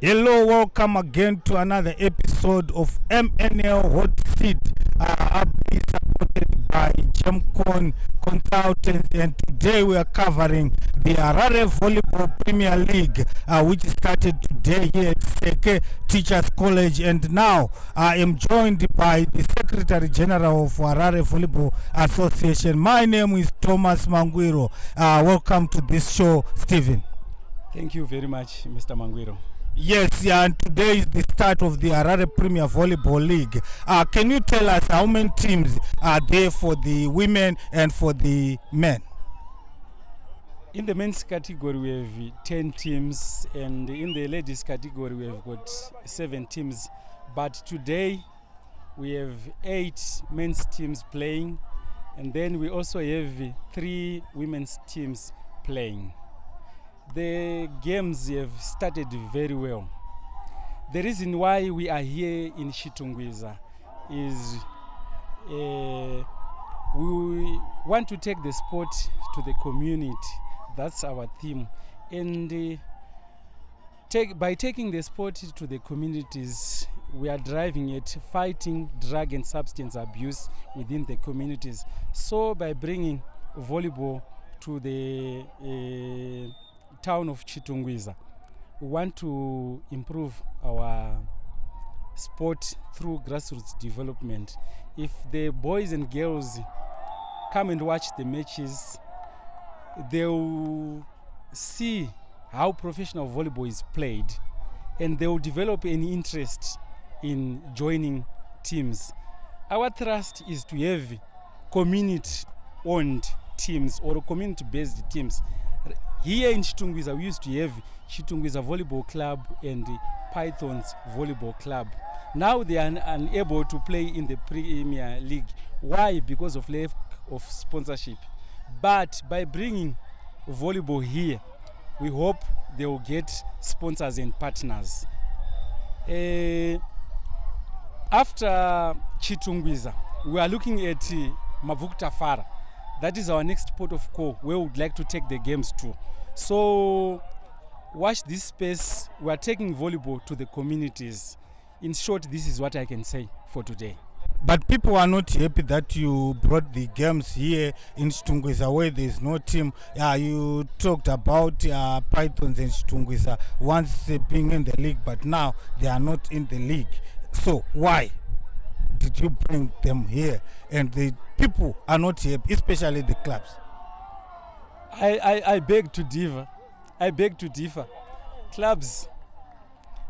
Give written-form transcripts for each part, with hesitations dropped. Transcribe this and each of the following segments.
Hello, welcome again to another episode of MNL Hot Seat. I'll be supported by JEMCON Consultancy, and today we are covering the Harare Volleyball Premier League, which started today here at Seke Teachers College. And now I am joined by the Secretary General of Harare Volleyball Association. My name is Thomas Mangwiro. Welcome to this show, Stephen. Thank you very much, Mr. Mangwiro. Yes, and today is the start of the Harare Premier Volleyball League. Can you tell us how many teams are there for the women and for the men? In the men's category, we have 10 teams, and in the ladies category, we have got 7 teams. But today, we have 8 men's teams playing, and then we also have 3 women's teams playing. The games have started very well. The reason why we are here in Chitungwiza is we want to take the sport to the community. That's our theme. And by taking the sport to the communities, we are driving at fighting drug and substance abuse within the communities. So by bringing volleyball to the town of Chitungwiza, we want to improve our sport through grassroots development. If the boys and girls come and watch the matches, they'll see how professional volleyball is played, and they'll develop an interest in joining teams. Our thrust is to have community-owned teams or community-based teams. Here in Chitungwiza, we used to have Chitungwiza Volleyball Club and Pythons Volleyball Club. Now they are unable to play in the Premier League. Why? Because of lack of sponsorship. But by bringing volleyball here, we hope they will get sponsors and partners. After Chitungwiza, we are looking at Mavukutafara. That is our next port of call where we would like to take the games to. So watch this space. We are taking volleyball to the communities. In short, this is what I can say for today. But people are not happy that you brought the games here in Chitungwiza where there is no team. You talked about Pythons and Chitungwiza once being in the league, but now they are not in the league. So why did you bring them here? And the people are not happy, especially the clubs. I beg to differ. I beg to differ. Clubs,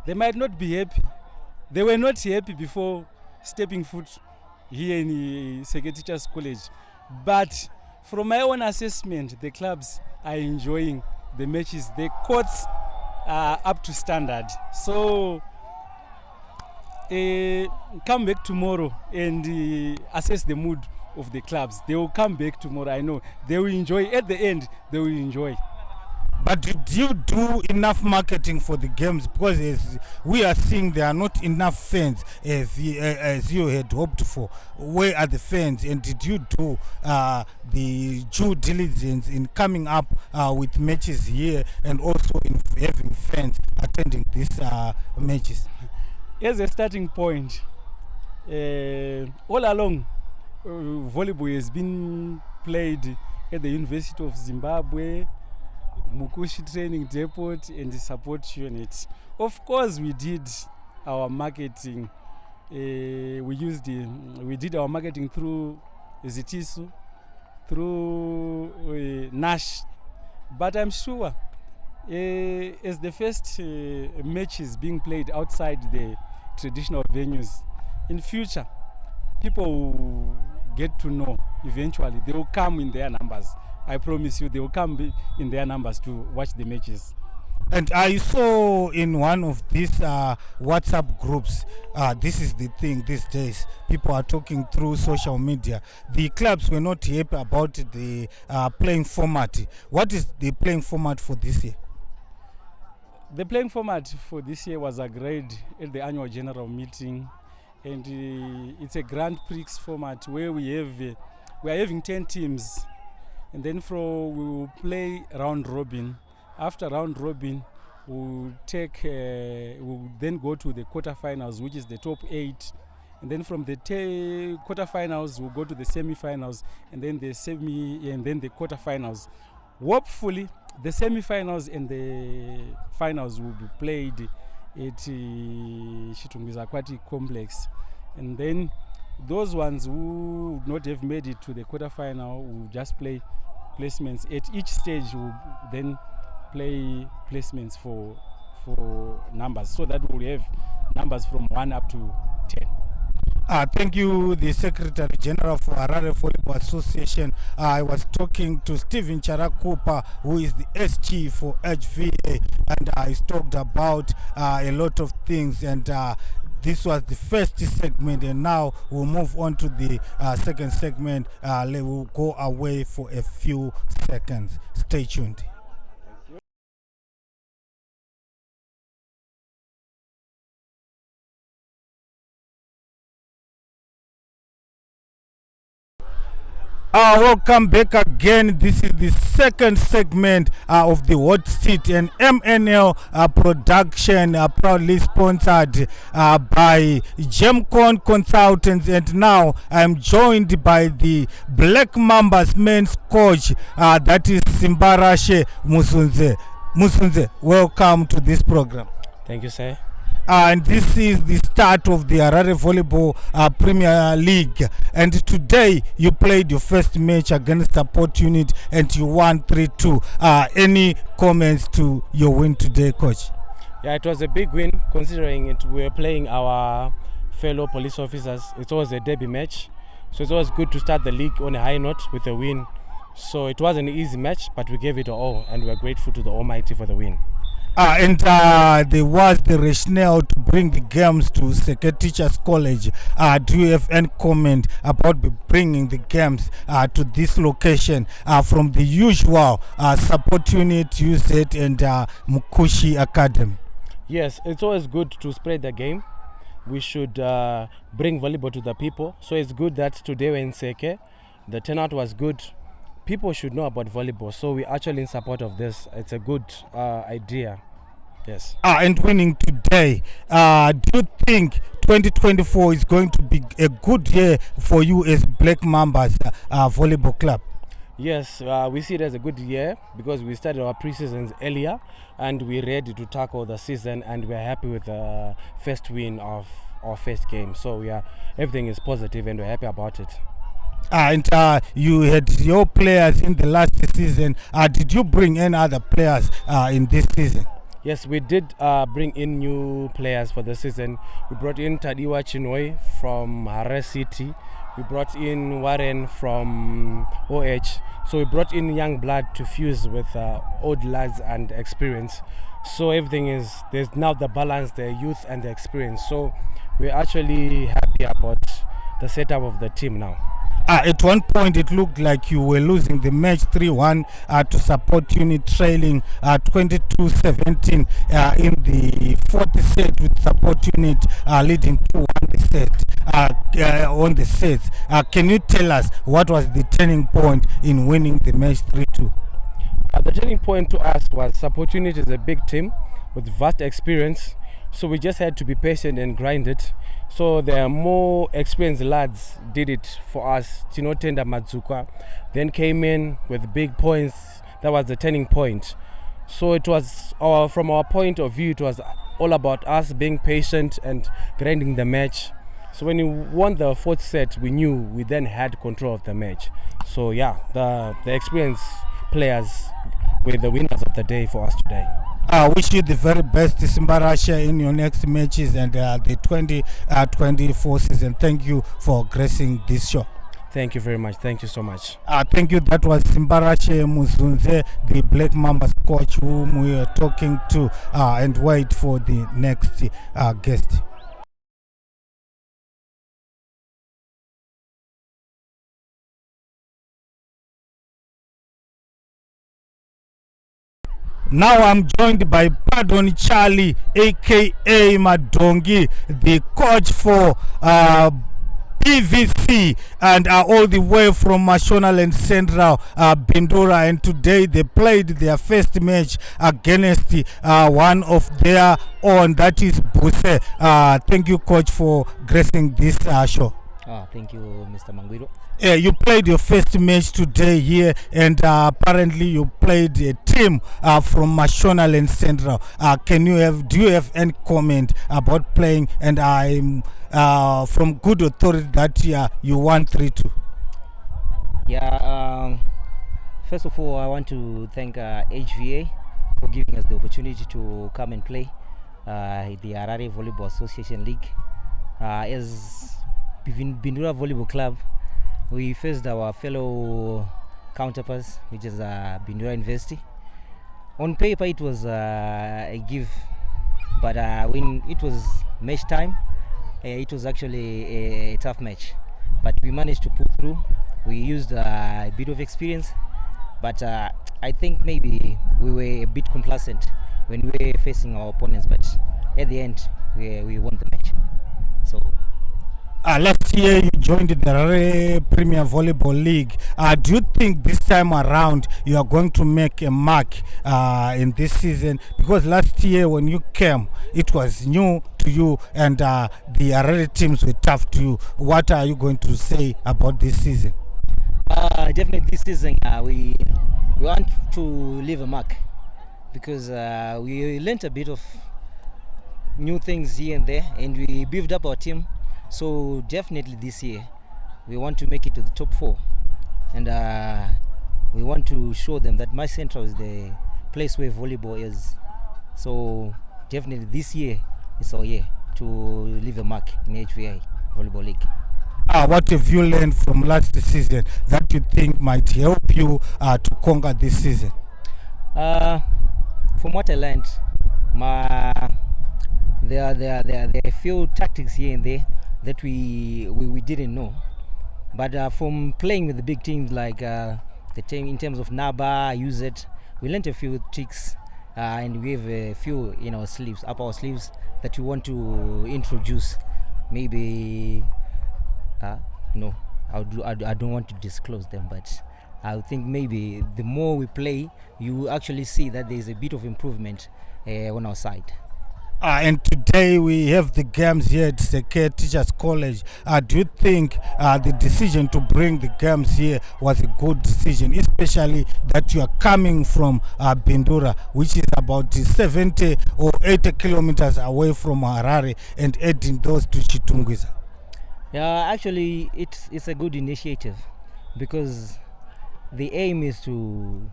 they might not be happy. They were not happy before stepping foot here in the Seke Teachers College. But from my own assessment, the clubs are enjoying the matches. The courts are up to standard. So come back tomorrow and assess the mood of the clubs. They will come back tomorrow. I know they will enjoy. At the end, they will enjoy. But did you do enough marketing for the games? Because as we are seeing, there are not enough fans as you had hoped for. Where are the fans? And did you do the due diligence in coming up with matches here and also in having fans attending these matches? As a starting point, all along, volleyball has been played at the University of Zimbabwe, Mukushi Training Depot, and the support unit. Of course, we did our marketing. We did our marketing through Zitisu, through Nash. But I'm sure, as the first match is being played outside the traditional venues, in future, people will get to know eventually. They will come in their numbers. I promise you, they will come in their numbers to watch the matches. And I saw in one of these WhatsApp groups, this is the thing these days, people are talking through social media. The clubs were not happy about the playing format. What is the playing format for this year? The playing format for this year was agreed at the annual general meeting, and it's a Grand Prix format where we are having 10 teams. And then we will play round robin. After round robin, we'll then go to the quarterfinals, which is the top 8. And then from the quarterfinals, we'll go to the semi-finals, and then the quarterfinals. Hopefully, the semi-finals and the finals will be played at Chitungwiza Aquatic Complex. And then those ones who would not have made it to the quarterfinal will just play placements. At each stage, we'll then play placements for numbers, so that we'll have numbers from 1 up to 10. Thank you, the Secretary General for Harare Volleyball Association. I was talking to Stephen Charakupa, who is the SG for HVA, and I talked about a lot of things, and this was the first segment, and now we'll move on to the second segment. We'll go away for a few seconds. Stay tuned. Welcome back again. This is the second segment of the Hot Seat, and MNL production, proudly sponsored by JEMCON Consultants. And now I'm joined by the Black Mambas men's coach, that is Simbarashe Musunze. Musunze, welcome to this program. Thank you, sir. And this is the start of the Harare Volleyball Premier League. And today you played your first match against Support Unit and you won 3-2. Any comments to your win today, coach? Yeah, it was a big win considering we were playing our fellow police officers. It was a derby match, so it was good to start the league on a high note with a win. So it was an easy match, but we gave it all, and we are grateful to the Almighty for the win. And there was the rationale to bring the games to Seke Teachers College. Do you have any comment about bringing the games to this location from the usual Support Unit, UZ, and Mukushi Academy? Yes, it's always good to spread the game. We should bring volleyball to the people. So it's good that today we're in Seke. The turnout was good. People should know about volleyball, so we're actually in support of this. It's a good idea. Yes. And winning today, do you think 2024 is going to be a good year for you as Black Mambas Volleyball Club? Yes, we see it as a good year because we started our pre-seasons earlier and we're ready to tackle the season, and we're happy with the first win of our first game. So everything is positive and we're happy about it. And you had your players in the last season. Did you bring any other players in this season? Yes, we did bring in new players for the season. We brought in Tadiwa Chinoi from Harare City. We brought in Warren from OH. So we brought in young blood to fuse with old lads and experience. So everything there's now the balance, the youth and the experience. So we're actually happy about the setup of the team now. At one point it looked like you were losing the match 3-1 to Support Unit, trailing 22-17 in the fourth set, with Support Unit leading 2-1 on the sets. Can you tell us what was the turning point in winning the match 3-2? The turning point to us was Support Unit is a big team with vast experience. So we just had to be patient and grind it. So the more experienced lads did it for us. Chino Tenda Matsuka then came in with big points. That was the turning point. So it was from our point of view, it was all about us being patient and grinding the match. So when we won the fourth set, we knew we then had control of the match. So yeah, the experienced players were the winners of the day for us today. I wish you the very best, Simbarasha, in your next matches and the 2024 season. Thank you for gracing this show. Thank you very much. Thank you so much. Thank you. That was Simbarashe Musunze, the Black Mambas coach, whom we are talking to, and wait for the next guest. Now I'm joined by Pardon Charlie, aka Madongi, the coach for PVC, and all the way from Mashonaland Central, Bindura. And today they played their first match against one of their own, that is Buse. Thank you, coach, for gracing this show. Thank you, Mr. Mangwiro. You played your first match today here, and apparently you played a team from Mashonaland Central. Do you have any comment about playing? And I'm from good authority that you won 3-2. Yeah. First of all, I want to thank HVA for giving us the opportunity to come and play the Harare Volleyball Association League. As Bindura Volleyball Club, we faced our fellow counterparts, which is Bindura University. On paper, it was a give, but when it was match time, it was actually a tough match. But we managed to pull through. We used a bit of experience, but I think maybe we were a bit complacent when we were facing our opponents. But at the end, we won the match. So. Last year you joined the Harare Premier Volleyball League. Do you think this time around you are going to make a mark in this season? Because last year when you came, it was new to you, and the Harare teams were tough to you. What are you going to say about this season? Definitely this season we want to leave a mark, because we learned a bit of new things here and there, and we beefed up our team. So definitely this year we want to make it to the top 4, and we want to show them that my Central is the place where volleyball is. So definitely this year is our year to leave a mark in HVA Volleyball League. What have you learned from last season that you think might help you to conquer this season? From what I learned, there are a few tactics here and there that we didn't know, but from playing with the big teams like the team in terms of NABA, UZ, we learned a few tricks, and we have a few in our sleeves, up our sleeves, that we want to introduce. Maybe no, I don't want to disclose them, but I think maybe the more we play, you actually see that there is a bit of improvement on our side. And today we have the games here at Seke Teachers College. Do you think the decision to bring the games here was a good decision, especially that you are coming from Bindura, which is about 70 or 80 kilometers away from Harare, and adding those to Chitungwiza? Yeah, actually it's a good initiative, because the aim is to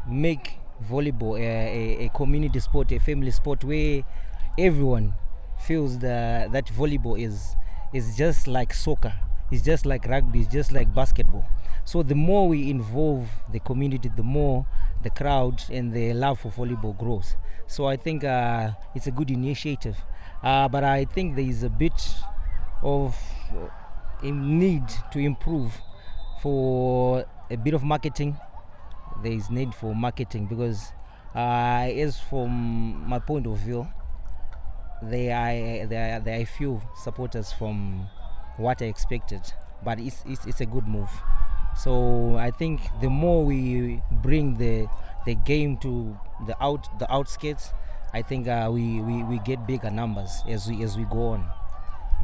make volleyball a community sport, a family sport, where everyone feels that volleyball is just like soccer, it's just like rugby, it's just like basketball. So the more we involve the community, the more the crowd and the love for volleyball grows. So I think it's a good initiative, but I think there is a bit of a need to improve for a bit of marketing. There is need for marketing, because as from my point of view, there are few supporters from what I expected, but it's a good move. So I think the more we bring the game to the outskirts, I think we get bigger numbers as we go on.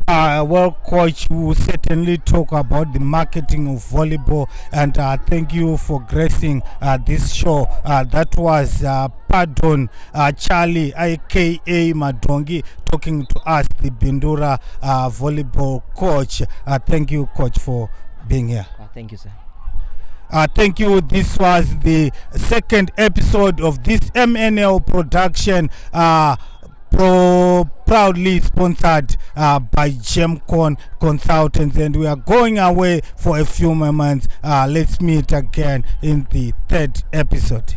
Well, coach, we will certainly talk about the marketing of volleyball, and thank you for gracing this show. That was Pardon Charlie, aka Madongi, talking to us, the Bindura volleyball coach. Thank you, coach, for being here. Thank you, sir. Thank you. This was the second episode of this MNL production, proudly sponsored by JEMCON Consultants, and we are going away for a few moments. Let's meet again in the third episode.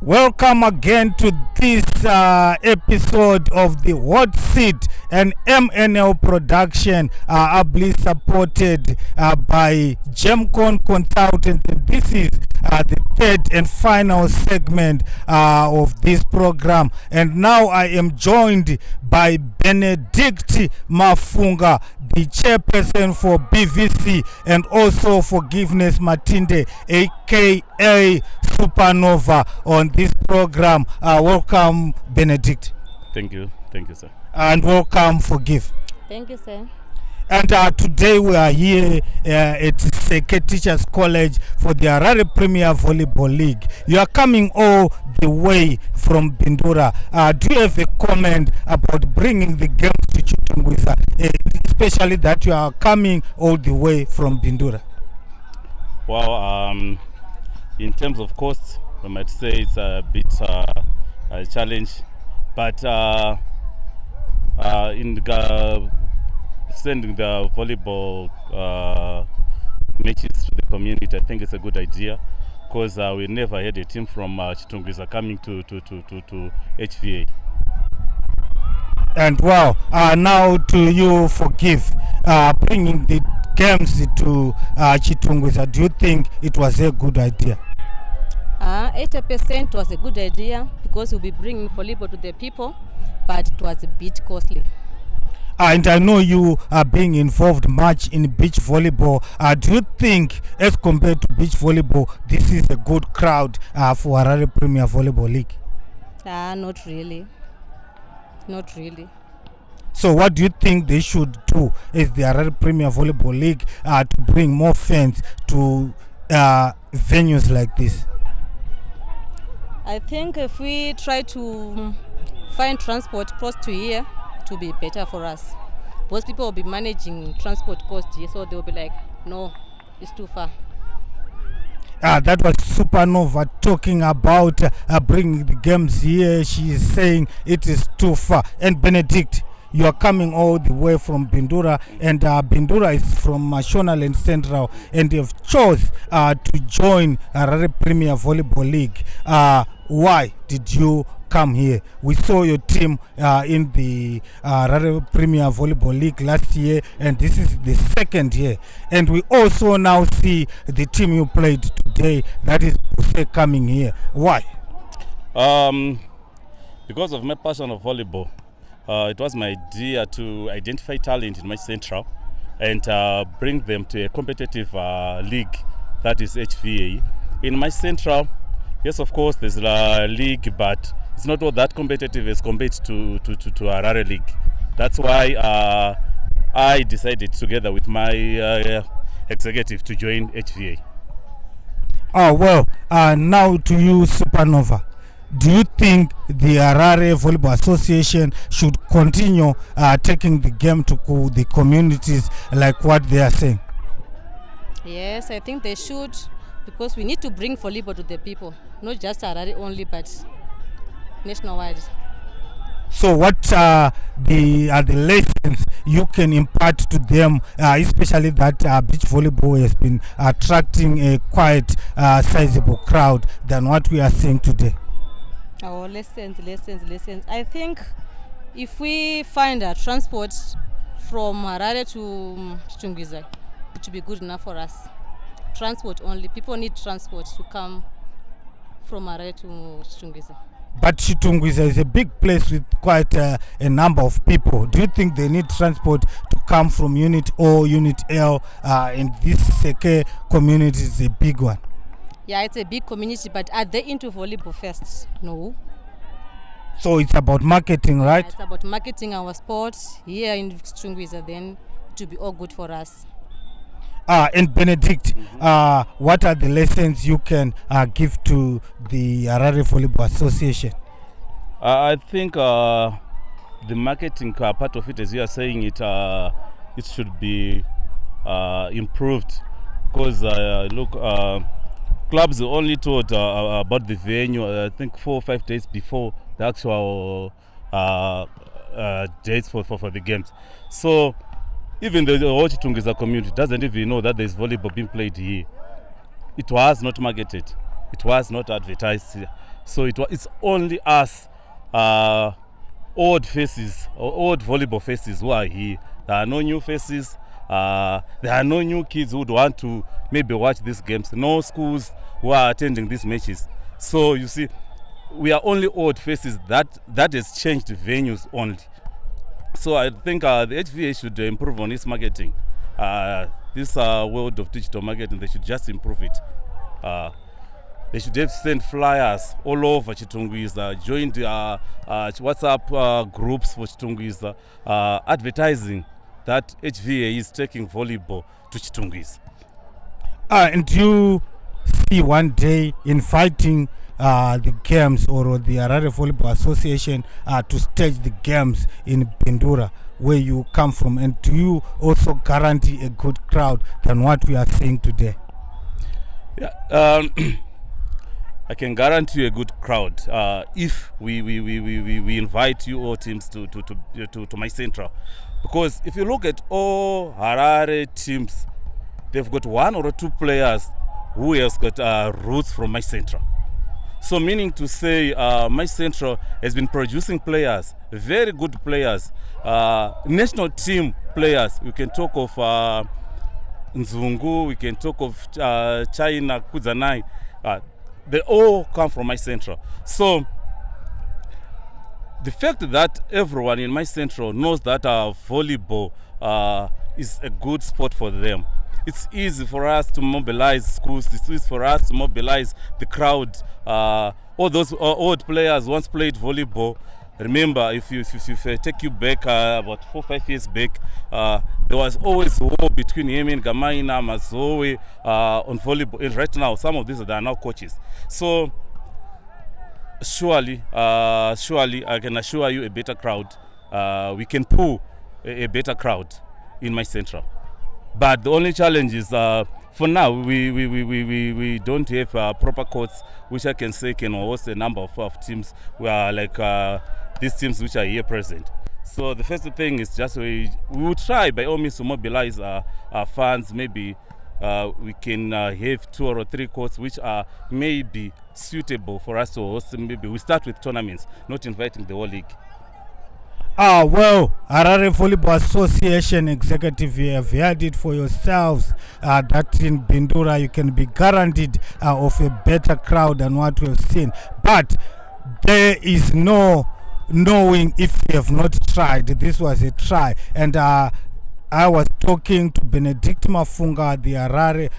Welcome again to this episode of the Hot Seat, an MNL production, ably supported by JEMCON Consultancy. This is the third and final segment of this program, and now I am joined by Benedict Mafunga, the chairperson for BVC, and also Forgiveness Matinde, aka Supernova, on this program. Welcome, Benedict. Thank you, sir. And welcome, Forgive. Thank you, sir. And today we are here at Seke Teachers College for the Harare Premier Volleyball League. You are coming all the way from Bindura. Do you have a comment about bringing the games to Chitungwiza, especially that you are coming all the way from Bindura? Well, in terms of cost, we might say it's a bit a challenge, but in sending the volleyball matches to the community, I think it's a good idea, because we never had a team from Chitungwiza coming to HVA. And wow, now to you, Forgive, bringing the games to Chitungwiza. Do you think it was a good idea? 80% was a good idea because we'll be bringing volleyball to the people, but it was a bit costly. And I know you are being involved much in beach volleyball. Do you think, as compared to beach volleyball, this is a good crowd for Harare Premier Volleyball League? Not really. Not really. So what do you think they should do as the Harare Premier Volleyball League to bring more fans to venues like this? I think if we try to find transport close to here, it will be better for us. Most people will be managing transport cost here, so they will be like, no, it's too far. That was Supernova talking about bringing the games here. She is saying it is too far. And Benedict, you are coming all the way from Bindura, and Bindura is from Shonaland Central, and you have chose to join Harare Premier Volleyball League. Why did you come here? We saw your team in the Harare Premier Volleyball League last year, and this is the second year. And we also now see the team you played today, that is Buse, coming here. Why? Because of my passion of volleyball. It was my idea to identify talent in my central and bring them to a competitive league, that is HVA. In my central, yes, of course, there's a league, but it's not all that competitive as compared to Harare League. That's why I decided together with my executive to join HVA. Oh, well, now to you, Supernova. Do you think the Harare Volleyball Association should continue taking the game to the communities like what they are saying? Yes, I think they should, because we need to bring volleyball to the people, not just Harare only, but nationwide. So what are the lessons you can impart to them, especially that beach volleyball has been attracting a quite sizable crowd than what we are seeing today? Oh, lessons. I think if we find a transport from Harare to Chitungwiza, it will be good enough for us. Transport only. People need transport to come from Harare to Chitungwiza. But Chitungwiza is a big place with quite a number of people. Do you think they need transport to come from Unit O, Unit L, and this Seke community is a big one? Yeah, it's a big community, but are they into volleyball first? No. So it's about marketing, right? Yeah, it's about marketing our sports here in Chitungwiza, then it will be all good for us. And Benedict, what are the lessons you can give to the Harare Volleyball Association? I think the marketing part of it, as you are saying, it should be improved, because look, clubs only told about the venue, I think 4 or 5 days before the actual dates for the games. So even the whole Chitungwiza community doesn't even know that there's volleyball being played here. It was not marketed. It was not advertised. So it's only us old faces or old volleyball faces who are here. There are no new faces. There are no new kids who would want to maybe watch these games. No schools who are attending these matches. So you see, we are only old faces. That has changed venues only. So I think the HVA should improve on its marketing. This world of digital marketing, they should just improve it. They should have sent flyers all over Chitungwiza, joined WhatsApp groups for Chitungwiza, advertising that HVA is taking volleyball to Chitungwiza. And you see one day inviting the games or the Harare Volleyball Association to stage the games in Bindura, where you come from, and do you also guarantee a good crowd than what we are seeing today? Yeah, I can guarantee you a good crowd if we invite you all teams to my central, because if you look at all Harare teams, they've got one or two players who has got roots from my central. So meaning to say, my central has been producing players, very good players, national team players. We can talk of Nzungu, we can talk of China, Kuzanai. They all come from my central. So the fact that everyone in my central knows that volleyball is a good sport for them, it's easy for us to mobilize schools. It's easy for us to mobilize the crowd. All those old players once played volleyball. Remember, if I take you back about 4 or 5 years back, there was always war between Yemen, Gamaina, Mazoe on volleyball. And right now, some of these are now coaches. So surely, I can assure you a better crowd. We can pull a better crowd in my central. But the only challenge is, for now, we don't have proper courts which I can say can host a number of teams who are like these teams which are here present. So the first thing is just we will try by all means to mobilize our fans. Maybe we can have 2 or 3 courts which are maybe suitable for us to host. Maybe we start with tournaments, not inviting the whole league. Well, Harare Volleyball Association executive, you have heard it for yourselves that in Bindura you can be guaranteed of a better crowd than what we've seen. But there is no knowing if you have not tried. This was a try. And I was talking to Benedict Mafunga, the Harare,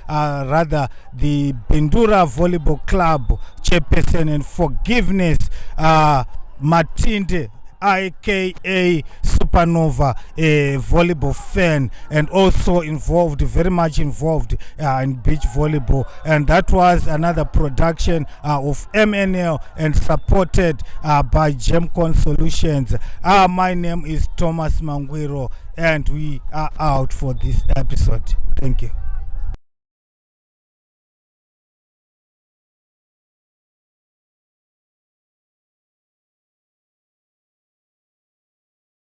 the Bindura Volleyball Club chairperson, and forgiveness, Matinde, aka Supernova, a volleyball fan, and also very much involved in beach volleyball. And that was another production of MNL and supported by JEMCON Solutions. My name is Thomas Mangwiro, and we are out for this episode. Thank you.